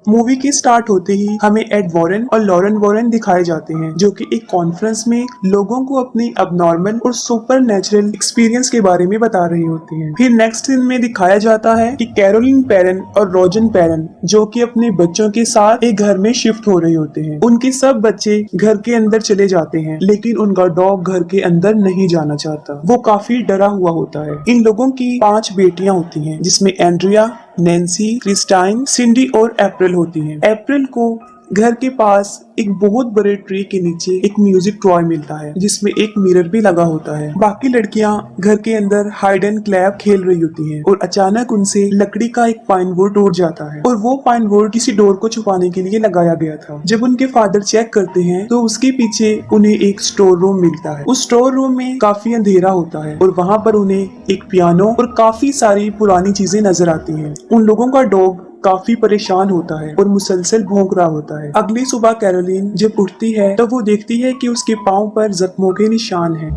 Movie के start होते ही हमें एड वॉरेन और लॉरेन वॉरेन दिखाए जाते हैं, जो कि एक कॉन्फ्रेंस में लोगों को अपनी अबनॉर्मल और सुपर नेचुरल एक्सपीरियंस के बारे में बता रही होती हैं। फिर नेक्स्ट सीन में दिखाया जाता है कि कैरोलिन पेरेन और रोजन पेरेन, जो कि अपने बच्चों के साथ एक घर में शिफ्ट हो रहे होते हैं। उनके सब बच्चे घर के अंदर चले जाते हैं, लेकिन उनका डॉग घर के अंदर नहीं जाना चाहता। वो काफी डरा हुआ होता है। इन लोगों की 5 बेटियां होती हैं, जिसमें एंड्रिया, नैन्सी, क्रिस्टाइन, सिंडी और अप्रैल होती हैं। अप्रैल को घर के पास एक बहुत बड़े ट्री के नीचे एक म्यूजिक टॉय मिलता है, जिसमें एक मिरर भी लगा होता है। बाकी लड़कियां घर के अंदर हाइड एंड क्लैप खेल रही होती हैं और अचानक उनसे लकड़ी का एक पाइन वुड टूट जाता है और वो पाइन वुड किसी डोर को छुपाने के लिए लगाया गया था। जब उनके फादर चेक करते हैं तो उसके पीछे उन्हें एक स्टोर रूम मिलता है। उस स्टोर रूम में काफी अंधेरा होता है और वहाँ पर उन्हें एक पियानो और काफी सारी पुरानी चीजें नजर आती हैं। उन लोगों का डॉग काफी परेशान होता है और मुसलसल भौंक रहा होता है। अगली सुबह कैरोलिन जब उठती है तो वो देखती है कि उसके पाँव पर जख्मों के निशान हैं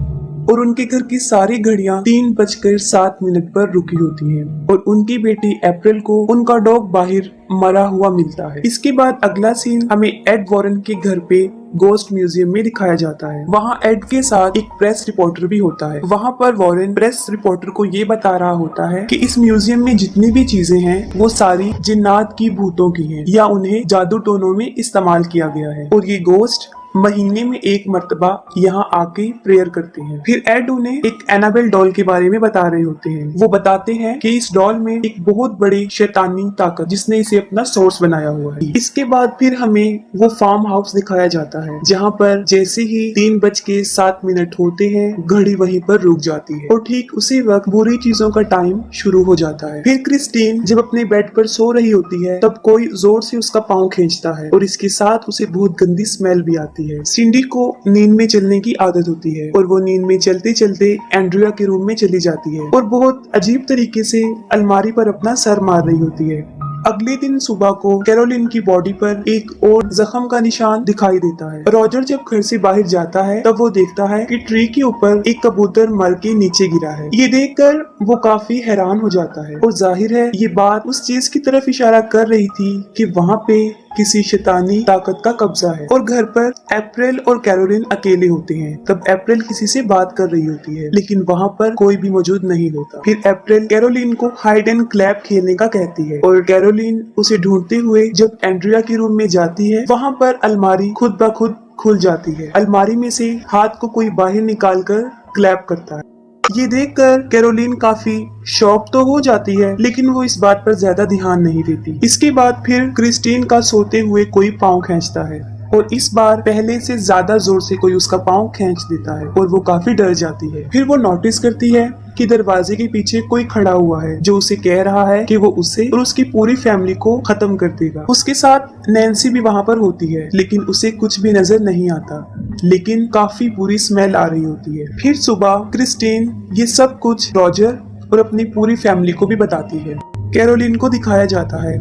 और उनके घर की सारी घड़ियां 3:07 पर रुकी होती हैं और उनकी बेटी अप्रैल को उनका डॉग बाहर मरा हुआ मिलता है। इसके बाद अगला सीन हमें एड वॉरेन के घर पे गोस्ट म्यूजियम में दिखाया जाता है। वहाँ एड के साथ एक प्रेस रिपोर्टर भी होता है। वहाँ पर वॉरेन प्रेस रिपोर्टर को ये बता रहा होता है कि इस म्यूजियम में जितनी भी चीजें हैं वो सारी जिन्नात की भूतों की हैं या उन्हें जादू टोनों में इस्तेमाल किया गया है और ये गोस्ट महीने में एक मर्तबा यहाँ आके प्रेयर करते हैं। फिर एड उन्हें एक एनाबेल डॉल के बारे में बता रहे होते हैं। वो बताते हैं कि इस डॉल में एक बहुत बड़ी शैतानी ताकत जिसने इसे अपना सोर्स बनाया हुआ है। इसके बाद फिर हमें वो फार्म हाउस दिखाया जाता है, जहाँ पर जैसे ही 3:07 होते हैं घड़ी वहीं पर रुक जाती है और ठीक उसी वक्त बुरी चीजों का टाइम शुरू हो जाता है। फिर क्रिस्टीन जब अपने बेड पर सो रही होती है तब कोई जोर से उसका पाँव खींचता है और इसके साथ उसे बहुत गंदी स्मेल भी आती है। सिंडी को नींद में चलने की आदत होती है और वो नींद में चलते चलते एंड्रिया के रूम में चली जाती है और बहुत अजीब तरीके से अलमारी पर अपना सर मार रही होती है। अगले दिन सुबह को कैरोलिन की बॉडी पर एक और जख्म का निशान दिखाई देता है। रॉजर जब घर से बाहर जाता है तब वो देखता है कि ट्री के ऊपर एक कबूतर मर के नीचे गिरा है। ये देखकर वो काफी हैरान हो जाता है और जाहिर है ये बात उस चीज की तरफ इशारा कर रही थी कि वहाँ पे किसी शैतानी ताकत का कब्जा है। और घर पर अप्रैल और कैरोलिन अकेले होते हैं। तब अप्रैल किसी से बात कर रही होती है, लेकिन वहाँ पर कोई भी मौजूद नहीं होता। फिर अप्रैल कैरोलिन को हाइड एंड क्लैप खेलने का कहती है और कैरोलिन उसे ढूंढते हुए जब एंड्रिया के रूम में जाती है, वहाँ पर अलमारी खुद ब खुद खुल जाती है। अलमारी में से हाथ को कोई बाहर निकाल कर क्लैप करता है। ये देखकर कैरोलिन काफी शॉक तो हो जाती है, लेकिन वो इस बात पर ज्यादा ध्यान नहीं देती। इसके बाद फिर क्रिस्टीन का सोते हुए कोई पाँव खींचता है और इस बार पहले से ज्यादा जोर से कोई उसका पाँव खींच देता है और वो काफी डर जाती है। फिर वो नोटिस करती है कि दरवाजे के पीछे कोई खड़ा हुआ है जो उसे कह रहा है कि वो उसे और उसकी पूरी फैमिली को खत्म कर देगा। उसके साथ नैन्सी भी वहाँ पर होती है, लेकिन उसे कुछ भी नजर नहीं आता, लेकिन काफी बुरी स्मेल आ रही होती है। फिर सुबह क्रिस्टीन ये सब कुछ रॉजर और अपनी पूरी फैमिली को भी बताती है। कैरोलिन को दिखाया जाता है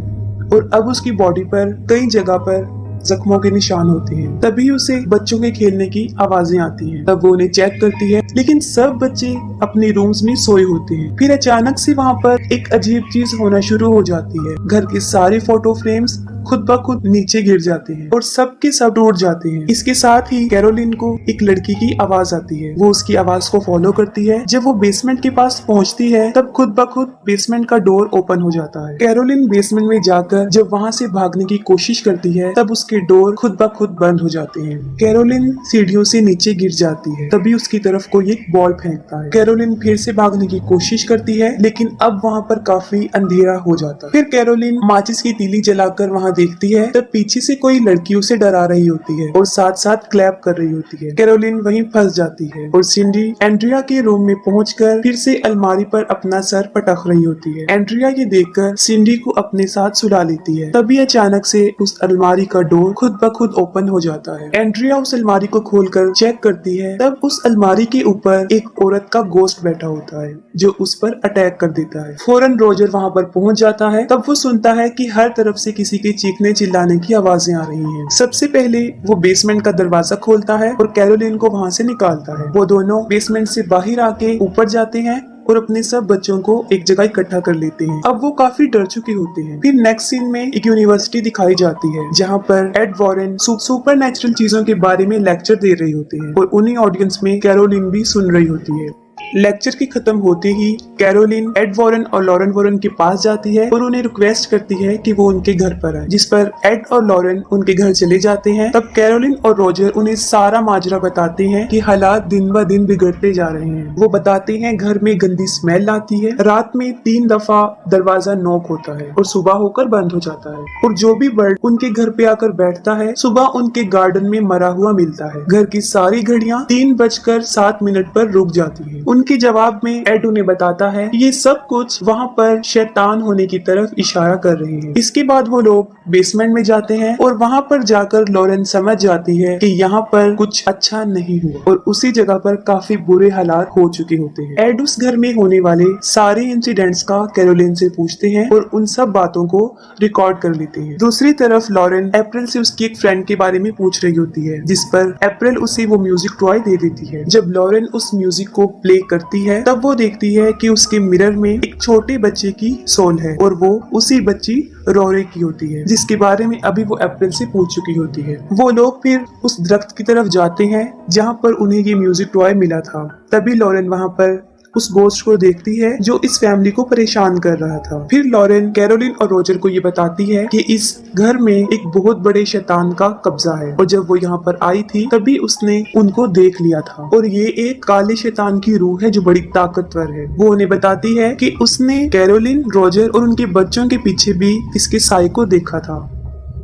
और अब उसकी बॉडी पर कई जगह पर जख्मों के निशान होते हैं। तभी उसे बच्चों के खेलने की आवाजें आती हैं। तब वो उन्हें चेक करती है, लेकिन सब बच्चे अपने रूम्स में सोए होते हैं। फिर अचानक से वहाँ पर एक अजीब चीज होना शुरू हो जाती है। घर के सारे फोटो फ्रेम्स खुद ब खुद नीचे गिर जाते हैं और सबके सब टूट जाते हैं। इसके साथ ही कैरोलिन को एक लड़की की आवाज आती है। वो उसकी आवाज को फॉलो करती है। जब वो बेसमेंट के पास पहुंचती है तब खुद ब खुद बेसमेंट का डोर ओपन हो जाता है। कैरोलिन बेसमेंट में जाकर जब वहाँ से भागने की कोशिश करती है तब उसके डोर खुद ब खुद बंद हो जाते हैं। कैरोलिन सीढ़ियों से नीचे गिर जाती है। तभी उसकी तरफ कोई एक बॉल फेंकता है। कैरोलिन फिर से भागने की कोशिश करती है, लेकिन अब वहाँ पर काफी अंधेरा हो जाता है। फिर कैरोलिन माचिस की तीली जलाकर वहाँ देखती है तब पीछे से कोई लड़की उसे डरा रही होती है और साथ साथ क्लैप कर रही होती है। कैरोलिन वहीं फंस जाती है और सिंडी एंड्रिया के रूम में पहुंचकर फिर से अलमारी पर अपना सर पटक रही होती है। एंड्रिया ये देखकर सिंडी को अपने साथ सुला लेती है। तभी अचानक से उस अलमारी का डोर खुद ब खुद ओपन हो जाता है। एंड्रिया उस अलमारी को खोलकर चेक करती है। तब उस अलमारी के ऊपर एक औरत का गोश्त बैठा होता है जो उस पर अटैक कर देता है। फौरन रॉजर वहाँ पर पहुँच जाता है। तब वो सुनता है कि हर तरफ से किसी के चीखने चिल्लाने की आवाजें आ रही हैं। सबसे पहले वो बेसमेंट का दरवाजा खोलता है और कैरोलिन को वहाँ से निकालता है। वो दोनों बेसमेंट से बाहर आके ऊपर जाते हैं और अपने सब बच्चों को एक जगह इकट्ठा कर लेते हैं। अब वो काफी डर चुके होते हैं। फिर नेक्स्ट सीन में एक यूनिवर्सिटी दिखाई जाती है जहाँ पर एड वॉरेन सुपर नेचुरल चीजों के बारे में लेक्चर दे रही होते हैं और उन्हीं ऑडियंस में कैरोलिन भी सुन रही होती है। लेक्चर के खत्म होते ही कैरोलिन एड वॉरेन और लॉरेन वॉरेन के पास जाती है और उन्हें रिक्वेस्ट करती है कि वो उनके घर पर आए, जिस पर एड और लॉरेन उनके घर चले जाते हैं। तब कैरोलिन और रॉजर उन्हें सारा माजरा बताते हैं कि हालात दिन ब दिन बिगड़ते जा रहे हैं। वो बताते हैं घर में गंदी स्मेल आती है, रात में 3 दफा दरवाजा नॉक होता है और सुबह होकर बंद हो जाता है, और जो भी बर्ड उनके घर पे आकर बैठता है सुबह उनके गार्डन में मरा हुआ मिलता है। घर की सारी घड़ियां 3:07 पर रुक जाती है। उनके जवाब में एड उन्हें बताता है ये सब कुछ वहाँ पर शैतान होने की तरफ इशारा कर रहे हैं। इसके बाद वो लोग बेसमेंट में जाते हैं और वहाँ पर जाकर लॉरेन समझ जाती है कि यहाँ पर कुछ अच्छा नहीं हुआ और उसी जगह पर काफी बुरे हालात हो चुके होते हैं। एड उस घर में होने वाले सारे इंसिडेंट्स का कैरोलिन से पूछते हैं और उन सब बातों को रिकॉर्ड कर लेते हैं। दूसरी तरफ लॉरेन अप्रैल से उसकी एक फ्रेंड के बारे में पूछ रही होती है, जिस पर अप्रैल उसे वो म्यूजिक टॉय दे देती है। जब लॉरेन उस म्यूजिक को प्ले करती है तब वो देखती है कि उसके मिरर में एक छोटे बच्चे की सोल है और वो उसी बच्ची रोरे की होती है, जिसके बारे में अभी वो अप्रैल से पूछ चुकी होती है। वो लोग फिर उस दरख्त की तरफ जाते हैं जहाँ पर उन्हें ये म्यूजिक टॉय मिला था। तभी लॉरेन वहाँ पर उस गोस्ट को देखती है जो इस फैमिली को परेशान कर रहा था। फिर लॉरेन कैरोलिन और रोजर को ये बताती है कि इस घर में एक बहुत बड़े शैतान का कब्जा है और जब वो यहाँ पर आई थी तभी उसने उनको देख लिया था और ये एक काले शैतान की रूह है जो बड़ी ताकतवर है। वो उन्हें बताती है कि उसने कैरोलिन, रोजर और उनके बच्चों के पीछे भी इसके साए को देखा था।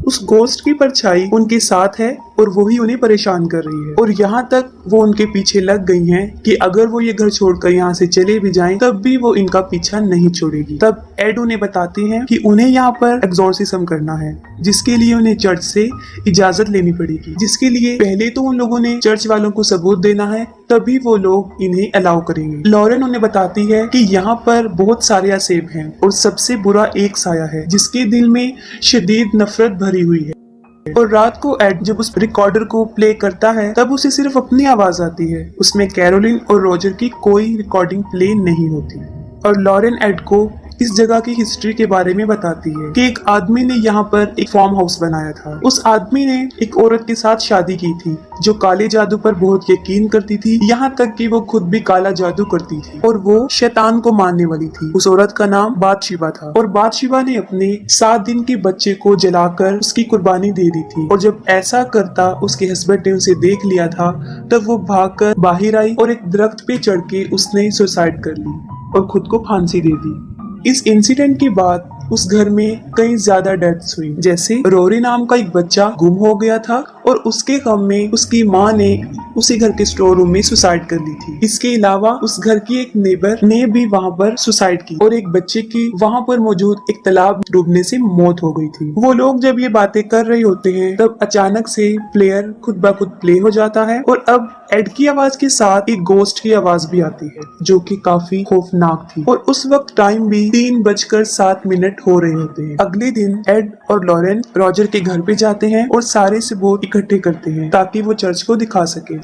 उस गोस्ट की परछाई उनके साथ है और वो ही उन्हें परेशान कर रही है और यहाँ तक वो उनके पीछे लग गई हैं कि अगर वो ये घर छोड़कर यहाँ से चले भी जाएं तब भी वो इनका पीछा नहीं छोड़ेगी। तब एड उन्हें बताते हैं कि उन्हें यहाँ पर एक्सॉर्सिज्म करना है, जिसके लिए उन्हें चर्च से इजाजत लेनी पड़ेगी, जिसके लिए पहले तो उन लोगों ने चर्च वालों को सबूत देना है, तभी वो लोग इन्हें अलाउ करेंगे। लॉरेन उन्हें बताती है कि यहाँ पर बहुत सारे असेब हैं और सबसे बुरा एक साया है जिसके दिल में शदीद नफरत भरी हुई है। और रात को एड जब उस रिकॉर्डर को प्ले करता है तब उसे सिर्फ अपनी आवाज आती है, उसमें कैरोलिन और रोजर की कोई रिकॉर्डिंग प्ले नहीं होती। और लॉरेन एड को इस जगह की हिस्ट्री के बारे में बताती है कि एक आदमी ने यहाँ पर एक फार्म हाउस बनाया था। उस आदमी ने एक औरत के साथ शादी की थी जो काले जादू पर बहुत यकीन करती थी, यहाँ तक कि वो खुद भी काला जादू करती थी और वो शैतान को मानने वाली थी। उस औरत का नाम बादशिबा था और बादशिबा ने अपने 7 दिन के बच्चे को जलाकर उसकी कुर्बानी दे दी थी और जब ऐसा करता उसके हस्बैंड ने उसे देख लिया था तब वो भागकर बाहर आई और एक दरख्त पे चढ़ के उसने सुसाइड कर ली और खुद को फांसी दे दी। इस इंसिडेंट के बाद उस घर में कई ज्यादा डेथ्स हुई, जैसे रोरी नाम का एक बच्चा गुम हो गया था और उसके गम में उसकी माँ ने उसी घर के स्टोर रूम में सुसाइड कर ली थी। इसके अलावा उस घर की एक नेबर ने भी वहाँ पर सुसाइड की और एक बच्चे की वहाँ पर मौजूद एक तालाब डूबने से मौत हो गई थी। वो लोग जब ये बातें कर रहे होते हैं तब अचानक से प्लेयर खुद ब खुद प्ले हो जाता है और अब एड की आवाज के साथ एक गोस्ट की आवाज भी आती है जो कि काफी खौफनाक थी और उस वक्त टाइम भी 3:07 हो रहे होते हैं। अगले दिन एड और लॉरेन रॉजर के घर पे जाते हैं और सारे सबूत इकट्ठे करते हैं ताकि वो चर्च को दिखा सके।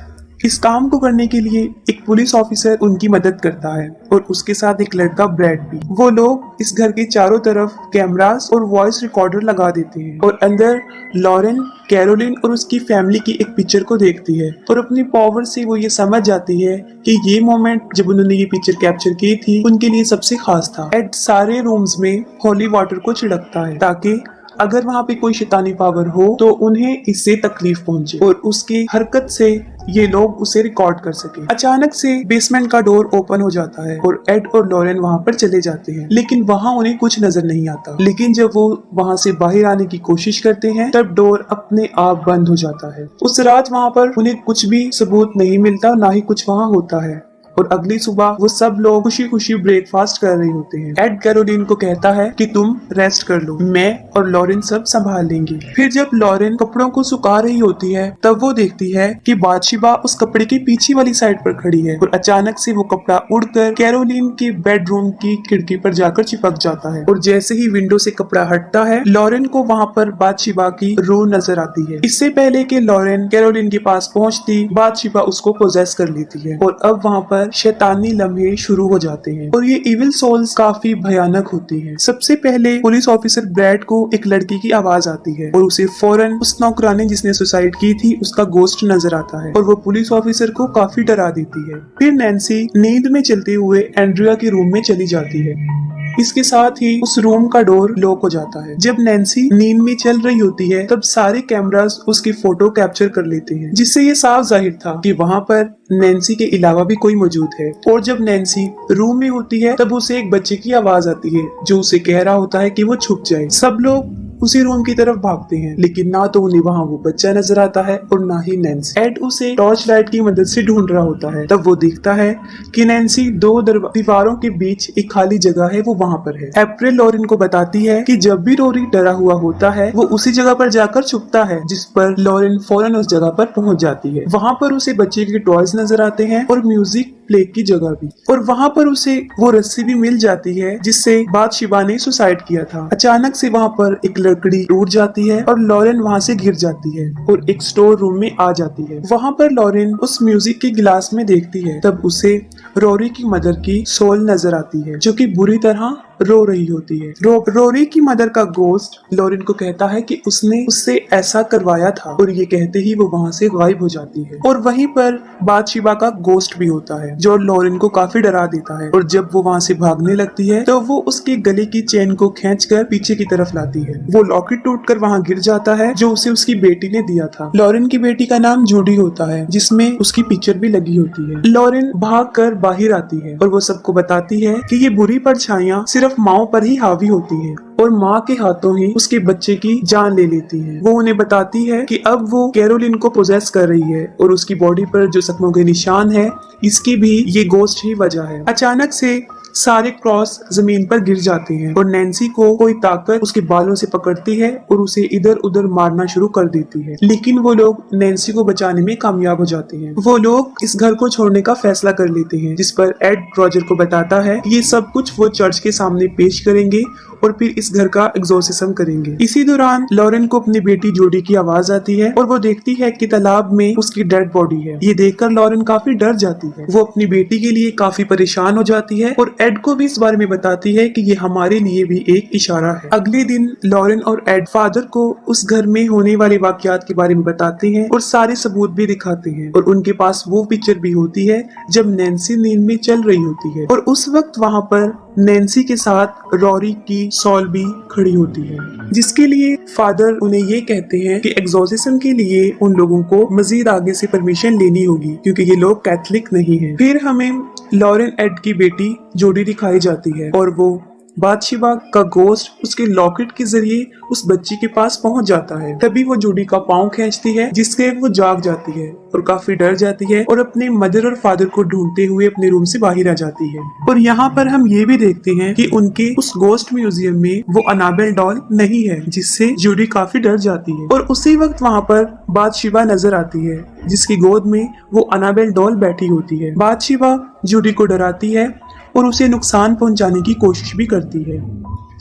इस काम को करने के लिए एक पुलिस ऑफिसर उनकी मदद करता है और उसके साथ एक लड़का ब्रैड भी। वो लोग इस घर के चारों तरफ कैमरास और वॉइस रिकॉर्डर लगा देते हैं और अंदर लॉरेन, कैरोलिन और उसकी फैमिली की एक पिक्चर को देखती है और अपनी पावर से वो ये समझ जाती है कि ये मोमेंट जब उन्होंने ये पिक्चर कैप्चर की थी उनके लिए सबसे खास था। एड सारे रूम्स में होली वाटर को छिड़कता है ताकि अगर वहाँ पे कोई शैतानी पावर हो तो उन्हें इससे तकलीफ पहुंचे और उसकी हरकत से ये लोग उसे रिकॉर्ड कर सके। अचानक से बेसमेंट का डोर ओपन हो जाता है और एड और लॉरेन वहाँ पर चले जाते हैं, लेकिन वहाँ उन्हें कुछ नजर नहीं आता। लेकिन जब वो वहाँ से बाहर आने की कोशिश करते हैं तब डोर अपने आप बंद हो जाता है। उस रात वहाँ पर उन्हें कुछ भी सबूत नहीं मिलता, ना ही कुछ वहाँ होता है और अगली सुबह वो सब लोग खुशी खुशी ब्रेकफास्ट कर रहे होते हैं। एड कैरोलिन को कहता है कि तुम रेस्ट कर लो, मैं और लॉरेन सब संभाल लेंगे। फिर जब लॉरेन कपड़ों को सुखा रही होती है तब वो देखती है कि बादशिबा उस कपड़े की पीछे वाली साइड पर खड़ी है और अचानक से वो कपड़ा उड़कर कैरोलिन के बेडरूम की खिड़की पर जाकर चिपक जाता है और जैसे ही विंडो से कपड़ा हटता है लॉरेन को वहाँ पर बादशिबा की रूह नजर आती है। इससे पहले कि लॉरेन कैरोलिन के पास पहुँचती बादशिबा उसको पोजेस कर लेती है और अब वहाँ पर पर शैतानी लम्हे शुरू हो जाते हैं और ये इविल सोल्स काफी भयानक होती हैं। सबसे पहले पुलिस ऑफिसर ब्रैड को एक लड़की की आवाज आती है और उसे फौरन उस नौकरानी जिसने सुसाइड की थी उसका गोश्त नजर आता है और वो पुलिस ऑफिसर को काफी डरा देती है। फिर नैन्सी नींद में चलते हुए एंड्रिया के रूम में चली जाती है। इसके साथ ही उस रूम का डोर लॉक हो जाता है। जब नैन्सी नींद में चल रही होती है तब सारे कैमरास उसकी फोटो कैप्चर कर लेते हैं, जिससे ये साफ जाहिर था कि वहाँ पर नैन्सी के अलावा भी कोई मौजूद है। और जब नैन्सी रूम में होती है तब उसे एक बच्चे की आवाज आती है जो उसे कह रहा होता है कि वो छुप जाए। सब लोग उसी रूम की तरफ भागते हैं लेकिन ना तो उन्हें वहाँ वो बच्चा नजर आता है और ना ही नैन्सी। एड उसे टॉर्च लाइट की मदद से ढूंढ रहा होता है। तब वो देखता है कि नैन्सी दो दीवारों के बीच एक खाली जगह है, वो वहाँ पर है। अप्रैल लॉरेन को बताती है कि जब भी रोरी डरा हुआ होता है वो उसी जगह पर जाकर छुपता है, जिस पर लॉरेन फौरन उस जगह पर पहुंच जाती है। वहाँ पर उसे बच्चे के टॉयज नजर आते हैं और म्यूजिक प्ले की जगह भी, और वहाँ पर उसे वो रस्सी भी मिल जाती है जिससे बादशिबा ने सुसाइड किया था। अचानक से वहाँ पर एक लकड़ी टूट जाती है और लॉरेन वहाँ से गिर जाती है और एक स्टोर रूम में आ जाती है। वहाँ पर लॉरेन उस म्यूजिक के गिलास में देखती है, तब उसे रोरी की मदर की सोल नजर आती है जो कि बुरी तरह रो रही होती है। रोरी की मदर का गोश्त लॉरेन को कहता है कि उसने उससे ऐसा करवाया था और ये कहते ही वो वहाँ से गायब हो जाती है। और वहीं पर बादशिबा का गोश्त भी होता है जो लॉरेन को काफी डरा देता है, और जब वो वहाँ से भागने लगती है तो वो उसके गले की चेन को खींचकर पीछे की तरफ लाती है। वो लॉकेट टूटकर वहाँ गिर जाता है जो उसे उसकी बेटी ने दिया था। लॉरेन की बेटी का नाम जूडी होता है जिसमें उसकी पिक्चर भी लगी होती है। लॉरेन भागकर बाहर आती है और वो सबको बताती है कि ये बुरी परछाइयां सिर्फ माँ पर ही हावी होती हैं और माँ के हाथों ही उसके बच्चे की जान ले लेती है। वो उन्हें बताती है कि अब वो कैरोलिन को पोजेस कर रही है और उसकी बॉडी पर जो जख्मों के निशान है इसकी भी ये गोश्त ही वजह है। अचानक से सारे क्रॉस जमीन पर गिर जाते हैं और नैन्सी को कोई ताकत उसके बालों से पकड़ती है और उसे इधर उधर मारना शुरू कर देती है, लेकिन वो लोग नैन्सी को बचाने में कामयाब हो जाते हैं। वो लोग इस घर को छोड़ने का फैसला कर लेते हैं, जिस पर एड रॉजर को बताता है ये सब कुछ वो चर्च के सामने पेश करेंगे और फिर इस घर का एग्जॉर्सिज्म करेंगे। इसी दौरान लॉरेन को अपनी बेटी जोडी की आवाज आती है और वो देखती है कि तालाब में उसकी डेड बॉडी है। ये देखकर लॉरेन काफी डर जाती है। वो अपनी बेटी के लिए काफी परेशान हो जाती है और एड को भी इस बारे में बताती है कि ये हमारे लिए भी एक इशारा है। अगले दिन लॉरेन और एड फादर को उस घर में होने वाले वाकयात के बारे में बताते हैं और सारे सबूत भी दिखाते हैं, और उनके पास वो पिक्चर भी होती है जब नैन्सी नींद में चल रही होती है और उस वक्त वहाँ पर नैन्सी के साथ रोरी की सॉल भी खड़ी होती है, जिसके लिए फादर उन्हें ये कहते हैं कि एग्जॉर्सिज्म के लिए उन लोगों को मजीद आगे से परमिशन लेनी होगी क्योंकि ये लोग कैथलिक नहीं हैं। फिर हमें लॉरेन एड की बेटी जोडी दिखाई जाती है और वो बादशिबा का गोश्त उसके लॉकेट के जरिए उस बच्ची के पास पहुंच जाता है। तभी वो जोडी का पाँव खींचती है जिसके वो जाग जाती है और काफी डर जाती है और अपने मदर और फादर को ढूंढते हुए अपने रूम से बाहर आ जाती है। और यहाँ पर हम ये भी देखते हैं कि उनके उस गोस्ट म्यूजियम में वो अनाबेल डॉल नहीं है, जिससे जोडी काफी डर जाती है। और उसी वक्त वहाँ पर बादशिबा नजर आती है जिसकी गोद में वो अनाबेल डॉल बैठी होती है। बादशिबा जोडी को डराती है और उसे नुकसान पहुंचाने की कोशिश भी करती है,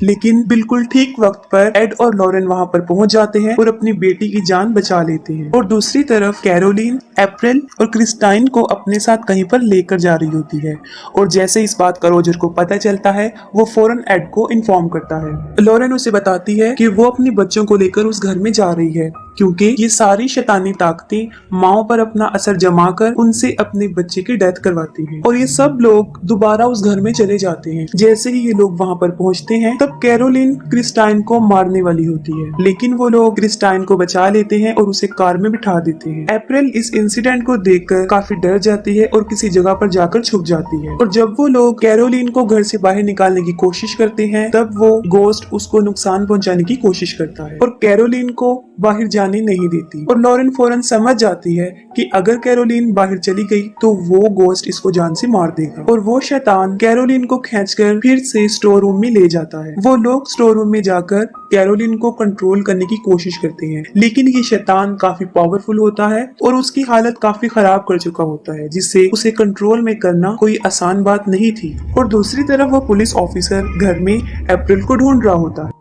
लेकिन बिल्कुल ठीक वक्त पर एड और लॉरेन वहां पर पहुंच जाते हैं और अपनी बेटी की जान बचा लेते हैं। और दूसरी तरफ कैरोलिन, अप्रैल और क्रिस्टाइन को अपने साथ कहीं पर लेकर जा रही होती है, और जैसे इस बात का रोजर को पता चलता है वो फौरन एड को इन्फॉर्म करता है। लॉरेन उसे बताती है कि वो अपने बच्चों को लेकर उस घर में जा रही है क्योंकि ये सारी शैतानी ताकतें माओ पर अपना असर जमा कर उनसे अपने बच्चे की डेथ करवाती हैं। और ये सब लोग दोबारा उस घर में चले जाते हैं। जैसे ही ये लोग वहाँ पर पहुँचते हैं तब कैरोलिन क्रिस्टाइन को मारने वाली होती है, लेकिन वो लोग क्रिस्टाइन को बचा लेते हैं और उसे कार में बिठा देते हैं। अप्रैल इस इंसिडेंट को देखकर काफी डर जाती है और किसी जगह पर जाकर छुप जाती है। और जब वो लोग कैरोलिन को घर से बाहर निकालने की कोशिश करते हैं तब वो गोस्ट उसको नुकसान पहुंचाने की कोशिश करता है और कैरोलिन को बाहर जाने नहीं देती। और लॉरेन फौरन समझ जाती है कि अगर कैरोलिन बाहर चली गई तो वो गोस्ट इसको जान से मार देगा, और वो शैतान कैरोलिन को खींचकर फिर से स्टोर रूम में ले जाता है। वो लोग स्टोर रूम में जाकर कैरोलिन को कंट्रोल करने की कोशिश करते हैं, लेकिन ये शैतान काफी पावरफुल होता है और उसकी हालत काफी खराब कर चुका होता है, जिससे उसे कंट्रोल में करना कोई आसान बात नहीं थी। और दूसरी तरफ वो पुलिस ऑफिसर घर में अप्रैल को ढूंढ रहा होता है।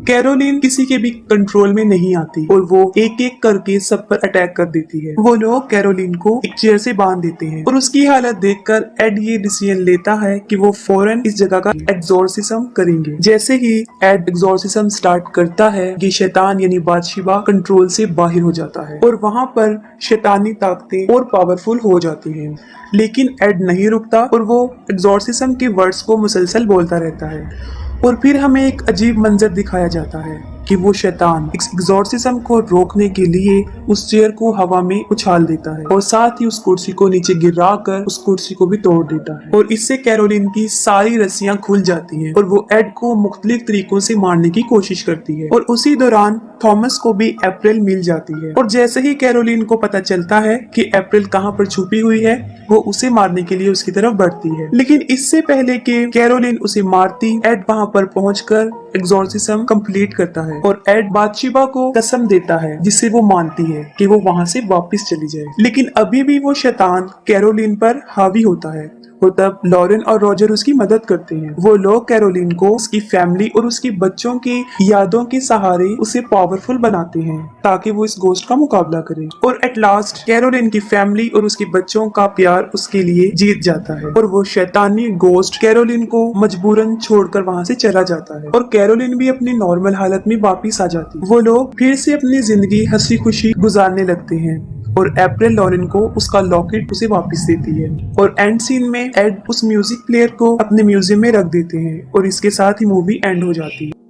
कैरोलिन किसी के भी कंट्रोल में नहीं आती और वो एक एक करके सब पर अटैक कर देती है। वो लोग कैरोलिन को एक चेयर से बांध देते हैं और उसकी हालत देखकर एड ये डिसीजन लेता है कि वो फौरन इस जगह का एग्जॉर्सिज्म करेंगे। जैसे ही एड एग्जॉर्सिज्म स्टार्ट करता है, ये शैतान यानी बादशिबा कंट्रोल से बाहर हो जाता है और वहाँ पर शैतानी ताकतें और पावरफुल हो जाती हैं। लेकिन एड नहीं रुकता और वो एग्जॉर्सिज्म के वर्ड्स को मुसलसल बोलता रहता है और फिर हमें एक अजीब मंजर दिखाया जाता है कि वो शैतान इस एग्जॉर्सिज्म को रोकने के लिए उस चेयर को हवा में उछाल देता है और साथ ही उस कुर्सी को नीचे गिरा कर उस कुर्सी को भी तोड़ देता है और इससे कैरोलिन की सारी रस्सियां खुल जाती हैं और वो एड को मुख्तलिफ तरीकों से मारने की कोशिश करती है। और उसी दौरान थॉमस को भी अप्रैल मिल जाती है और जैसे ही कैरोलिन को पता चलता है कि अप्रैल कहाँ पर छुपी हुई है, वो उसे मारने के लिए उसकी तरफ बढ़ती है। लेकिन इससे पहले कि कैरोलिन उसे मारती, एड वहाँ पर पहुंचकर एग्जॉर्सिज्म कंप्लीट करता है और एड बादशिबा को कसम देता है जिससे वो मानती है कि वो वहाँ से वापस चली जाए। लेकिन अभी भी वो शैतान कैरोलिन पर हावी होता है और तब लॉरेन और रॉजर उसकी मदद करते हैं। वो लोग कैरोलिन को उसकी फैमिली और उसकी बच्चों की यादों के सहारे उसे पावरफुल बनाते हैं ताकि वो इस घोस्ट का मुकाबला करे। और एट लास्ट कैरोलिन की फैमिली और उसके बच्चों का प्यार उसके लिए जीत जाता है और वो शैतानी घोस्ट कैरोलिन को मजबूरन छोड़कर वहाँ से चला जाता है और कैरोलिन भी अपनी नॉर्मल हालत में वापिस आ जाती है। वो लोग फिर से अपनी जिंदगी हंसी खुशी गुजारने लगते हैं और अप्रैल लॉरेन को उसका लॉकेट उसे वापस देती है और एंड सीन में एड उस म्यूजिक प्लेयर को अपने म्यूजियम में रख देते हैं और इसके साथ ही मूवी एंड हो जाती है।